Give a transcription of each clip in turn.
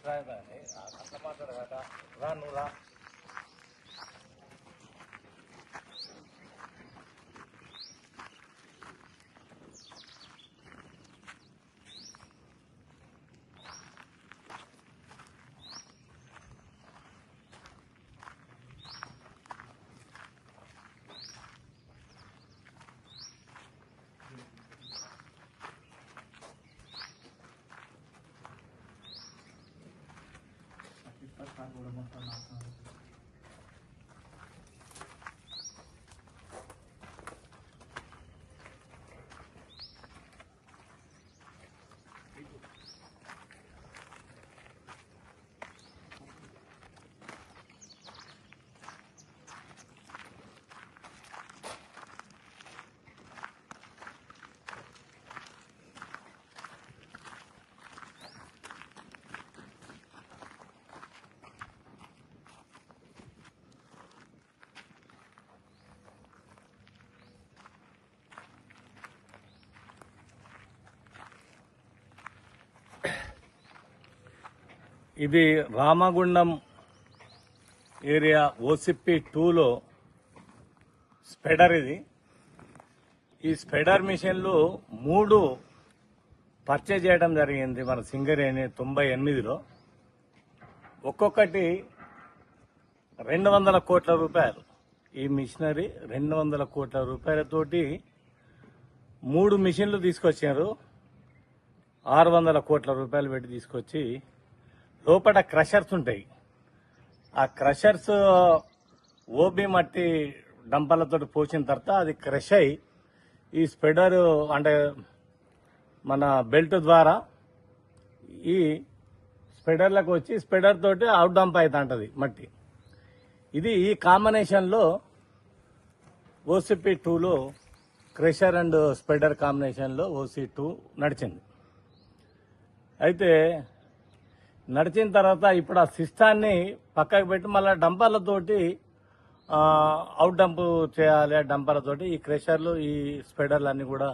రాయదాని అట్లా మాట్లాడగట రా నువ్వు రా. ఇది రామగుండం ఏరియా ఓసిపి 2లో స్పెడర్. ఈ స్పెడర్ మిషన్లు 3 పర్చేజ్ చేయడం జరిగింది మన సింగరేణి 98లో. ఒక్కొక్కటి 200 కోట్ల రూపాయలు. ఈ మిషనరీ 200 కోట్ల రూపాయలతోటి 3 మిషన్లు తీసుకొచ్చారు. 600 కోట్ల రూపాయలు పెట్టి తీసుకొచ్చి లోపల క్రషర్స్ ఉంటాయి. ఆ క్రషర్స్ ఓబీ మట్టి డంపర్లతో పోసిన తర్వాత అది క్రష్ అయి ఈ స్ప్రెడర్ అంటే మన బెల్ట్ ద్వారా ఈ స్ప్రెడర్లకు వచ్చి స్ప్రెడర్ తోటి అవుట్ డంప్ అవుతుంటది మట్టి. ఇది ఈ కాంబినేషన్లో ఓసిపి 2లో క్రషర్ అండ్ స్ప్రెడర్ కాంబినేషన్లో OC2 నడిచింది. అయితే నడిచిన తర్వాత ఇప్పుడు ఆ సిస్టాన్ని పక్కకు పెట్టి మళ్ళీ డంపర్లతోటి అవుట్ డంప్ చేయాలి. ఆ డంపర్లతోటి ఈ క్రెషర్లు ఈ స్ప్రెడర్లు అన్ని కూడా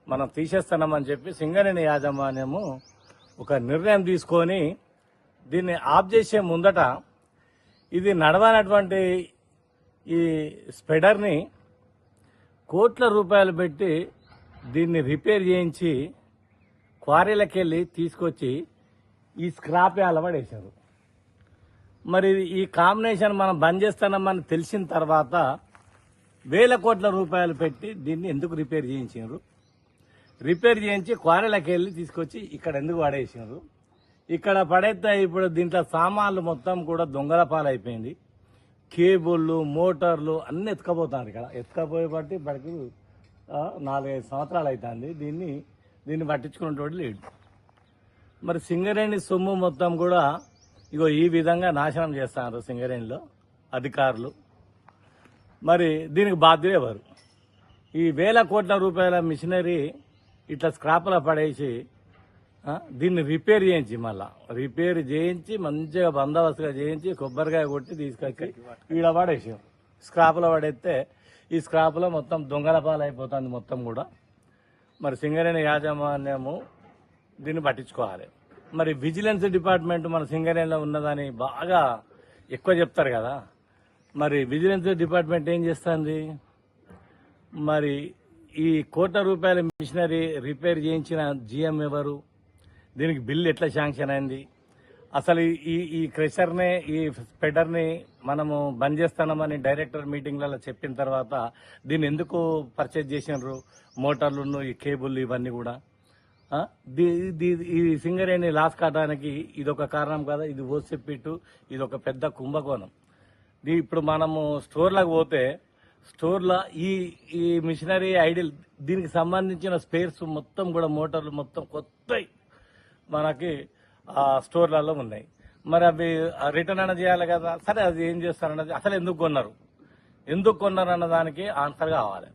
మనం తీసేస్తున్నామని చెప్పి సింగరేణి యాజమాన్యము ఒక నిర్ణయం తీసుకొని దీన్ని ఆఫ్ చేసే ముందట ఇది నడవనటువంటి ఈ స్ప్రెడర్ని కోట్ల రూపాయలు పెట్టి దీన్ని రిపేర్ చేయించి క్వారీలకు వెళ్ళి తీసుకొచ్చి ఈ స్క్రాప్ అలవాడేశారు. మరి ఈ కాంబినేషన్ మనం బంద్ చేస్తున్నామని తెలిసిన తర్వాత 1000 కోట్ల రూపాయలు పెట్టి దీన్ని ఎందుకు రిపేర్ చేయించారు? రిపేర్ చేయించి క్వారీలకు వెళ్ళి తీసుకొచ్చి ఇక్కడ ఎందుకు పడేసారు? ఇక్కడ పడేస్తే ఇప్పుడు దీంట్లో సామాన్లు మొత్తం కూడా దొంగల పాలైపోయింది. కేబుళ్ళు, మోటార్లు అన్ని ఎత్తుకపోతారు. ఇక్కడ ఎత్తుకపోయే బట్టి ఇప్పటికి 4-5 సంవత్సరాలు అవుతుంది. దీన్ని పట్టించుకునేటోడు లేడు. మరి సింగరేణి సొమ్ము మొత్తం కూడా ఇగో ఈ విధంగా నాశనం చేస్తున్నారు సింగరేణిలో అధికారులు. మరి దీనికి బాధ్యులు ఎవరు? ఈ 1000 కోట్ల రూపాయల మిషనరీ ఇట్లా స్క్రాప్లో పడేసి దీన్ని రిపేర్ చేయించి మళ్ళా రిపేర్ చేయించి మంచిగా బందోబస్తుగా చేయించి కొబ్బరికాయ కొట్టి తీసుకొచ్చి ఈడ పడేసాం. స్క్రాప్లో పడేస్తే ఈ స్క్రాప్లో మొత్తం దొంగల పాలు అయిపోతుంది మొత్తం కూడా. మరి సింగరేణి యాజమాన్యము దీన్ని పట్టించుకోవాలి. మరి విజిలెన్స్ డిపార్ట్మెంట్ మన సింగరేణిలో ఉన్నదని బాగా ఎక్కువ చెప్తారు కదా. మరి విజిలెన్స్ డిపార్ట్మెంట్ ఏం చేస్తుంది? మరి ఈ కోట్ల రూపాయల మిషనరీ రిపేర్ చేయించిన GM ఎవరు? దీనికి బిల్లు ఎట్లా శాంక్షన్ అయింది? అసలు ఈ క్రెషర్ని ఈ స్ప్రెడర్ని మనము బంద్ చేస్తామని డైరెక్టర్ మీటింగ్లలో చెప్పిన తర్వాత దీన్ని ఎందుకు పర్చేజ్ చేసినారు? మోటార్లు, ఈ కేబుల్ ఇవన్నీ కూడా ఈ సింగరేణి లాస్ కావడానికి ఇదొక కారణం కదా. ఇది OCP 2 ఇది ఒక పెద్ద కుంభకోణం. ఇప్పుడు మనము స్టోర్లకు పోతే స్టోర్లో ఈ మిషనరీ ఐడిల్ దీనికి సంబంధించిన స్పేర్స్ మొత్తం కూడా మోటార్లు మొత్తం కొత్తవి మనకి స్టోర్లలో ఉన్నాయి. మరి అవి రిటర్న్ అన్న చేయాలి కదా. సరే అది ఏం చేస్తారన్నది అసలు ఎందుకు కొన్నారు అన్న దానికి ఆన్సర్ కావాలి.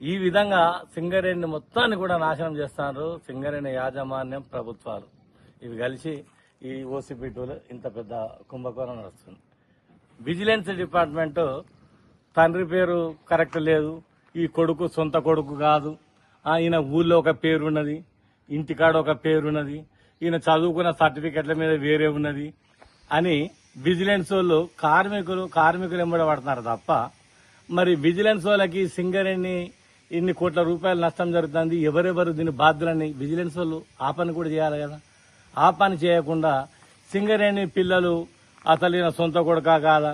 ఈ విధంగా సింగరేణి మొత్తాన్ని కూడా నాశనం చేస్తున్నారు సింగరేణి యాజమాన్యం, ప్రభుత్వాలు ఇవి కలిసి ఈ OCP 2లో ఇంత పెద్ద కుంభకోణం నడుస్తుంది. విజిలెన్స్ డిపార్ట్మెంట్ తండ్రి పేరు కరెక్ట్ లేదు, ఈ కొడుకు సొంత కొడుకు కాదు, ఈయన ఊళ్ళో ఒక పేరున్నది, ఇంటికాడ ఒక పేరున్నది, ఈయన చదువుకున్న సర్టిఫికెట్ల మీద వేరే ఉన్నది అని విజిలెన్స్ వాళ్ళు కార్మికులు ఎంబడి పడుతున్నారు తప్ప మరి విజిలెన్స్ వాళ్ళకి సింగరేణి ఇన్ని కోట్ల రూపాయలు నష్టం జరుగుతుంది, ఎవరెవరు దీని బాధ్యులని విజిలెన్స్ వాళ్ళు ఆ పని కూడా చేయాలి కదా. ఆ పని చేయకుండా సింగరేణి పిల్లలు అసలు ఈయన సొంత కొడుకా కాదా,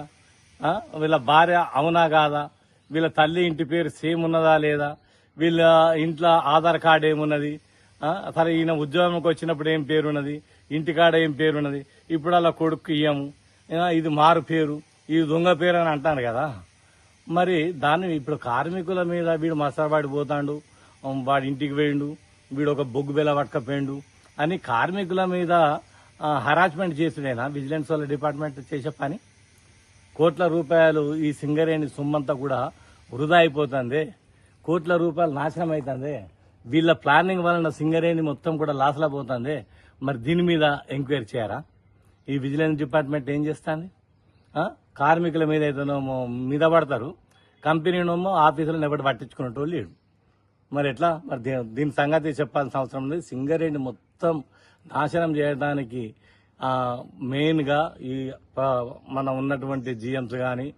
వీళ్ళ భార్య అవునా కాదా, వీళ్ళ తల్లి ఇంటి పేరు సేమ్ ఉన్నదా లేదా, వీళ్ళ ఇంట్లో ఆధార్ కార్డు ఏమున్నది, అసలు ఈయన ఉద్యోగంకి వచ్చినప్పుడు ఏం పేరున్నది, ఇంటికాడ ఏం పేరున్నది, ఇప్పుడు అలా కొడుకు ఇయ్యము, ఇది మారు పేరు, ఇది దొంగ పేరు అని అంటాను కదా. మరి దాన్ని ఇప్పుడు కార్మికుల మీద వీడు మసరబాడి పోతాడు, వాడి ఇంటికి పోయిండు, వీడు ఒక బొగ్గు బెల్ల పట్టుకపోయిండు అని కార్మికుల మీద హరాస్మెంట్ చేసుడేనా విజిలెన్స్ వాళ్ళ డిపార్ట్మెంట్ చేసే పని? కోట్ల రూపాయలు ఈ సింగరేణి సొమ్మంతా కూడా వృధా అయిపోతుంది, కోట్ల రూపాయలు నాశనం అవుతుంది, వీళ్ళ ప్లానింగ్ వలన సింగరేణి మొత్తం కూడా లాస్లా పోతుంది. మరి దీని మీద ఎంక్వైరీ చేయరా? ఈ విజిలెన్స్ డిపార్ట్మెంట్ ఏం చేస్తుంది? కార్మికుల మీద అయితేనేమో మీద పడతారు, కంపెనీనేమో ఆఫీసులను ఎవరు పట్టించుకున్నట్టు లేడు. మరి ఎట్లా? మరి దీని సంగతి చెప్పాల్సిన అవసరం లేదు. సింగరేణి మొత్తం నాశనం చేయడానికి మెయిన్గా ఈ మన ఉన్నటువంటి జీఎంస్ కానీ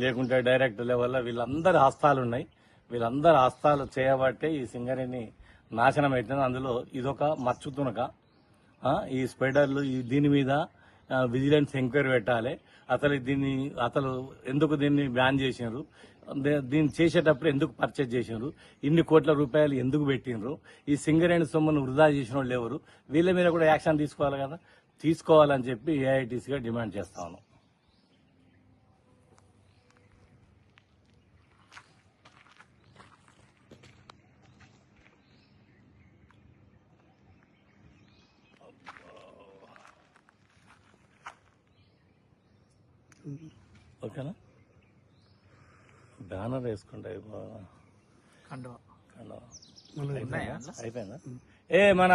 లేకుంటే డైరెక్టర్ లెవెల్లో వీళ్ళందరి హస్తాలు ఉన్నాయి. వీళ్ళందరి హస్తాలు చేయబట్టే ఈ సింగరేణి నాశనం అవుతుంది. అందులో ఇదొక మచ్చు తునక. ఈ స్పైడర్లు దీని మీద విజిలెన్స్ ఎంక్వైరీ పెట్టాలి. అసలు ఎందుకు దీన్ని బ్యాన్ చేసినారు, దీన్ని చేసేటప్పుడు ఎందుకు పర్చేజ్ చేసినారు, ఇన్ని కోట్ల రూపాయలు ఎందుకు పెట్టినరు, ఈ సింగరేణి సొమ్మును వృధా చేసిన వాళ్ళు ఎవరు, వీళ్ళ మీద కూడా యాక్షన్ తీసుకోవాలి కదా. తీసుకోవాలని చెప్పి ఏఐటీసీగా డిమాండ్ చేస్తా ఉన్నాం. ఓకేనా? బ్యానర్ వేసుకుంటా అయిపోయిందా? మన